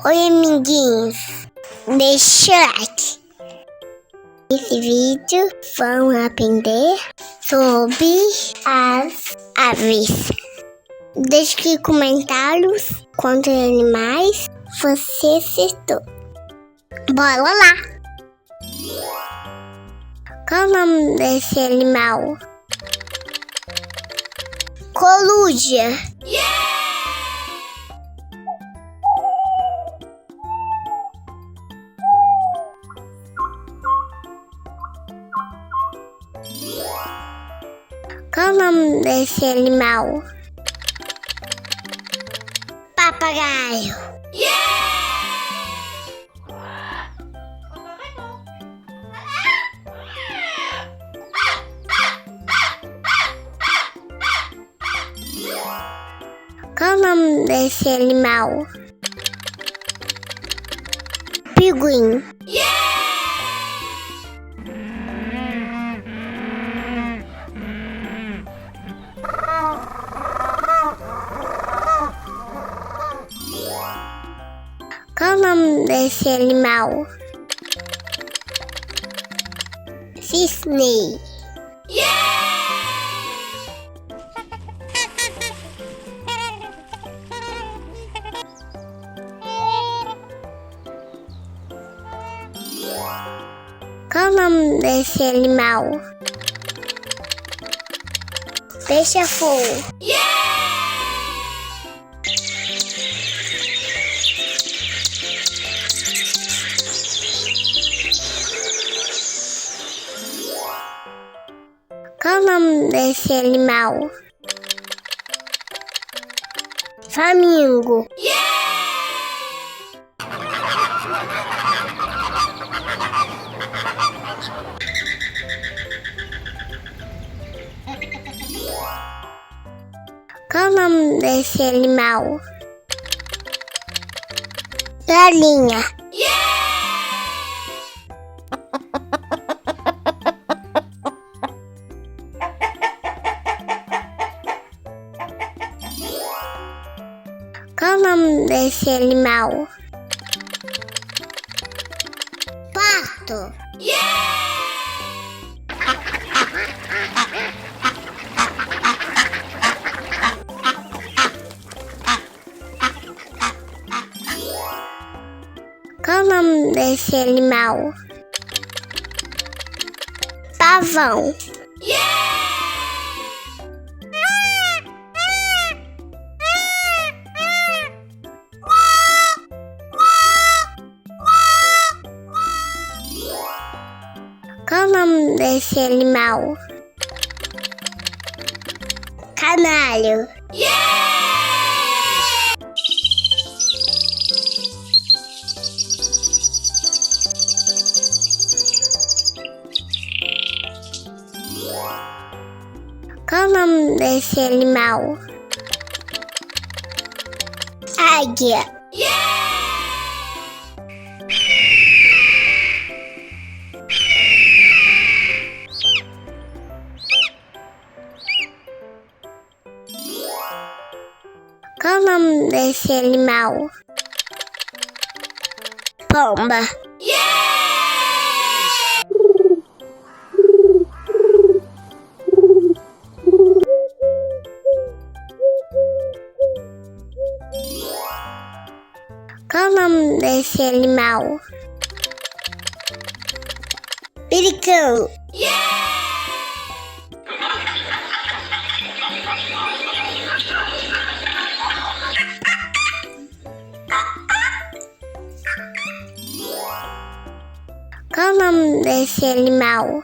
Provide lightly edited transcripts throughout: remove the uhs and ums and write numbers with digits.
Oi, amiguinhos, deixa o like. Nesse vídeo vamos aprender sobre as aves. Deixe aqui comentários quantos animais você acertou. Bora lá! Qual é o nome desse animal? Coruja. Qual é o nome desse animal? Papagaio. Qual é o nome desse animal? Pinguim. Qual é o nome desse animal? Cisne. Qual é o nome desse animal? Beija-flor. Qual é o nome desse animal? Flamingo. Qual é o nome desse animal? Galinha. Qual é o nome desse animal? Pato. Qual é o nome desse animal? Pavão. Qual é o nome desse animal? Canário. Qual é o nome desse animal? Águia. Qual é o nome desse animal? Pomba. Qual é o nome desse animal? Pelicano. Qual é o nome desse animal?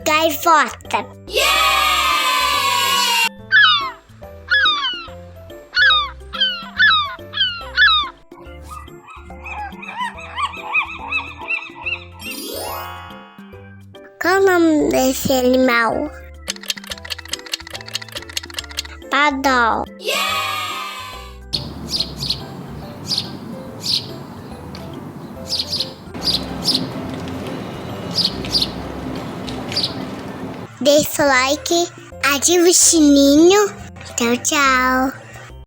Gaivota. Qual é o nome desse animal? Pardal. Deixa o like, ativa o sininho. Tchau, tchau.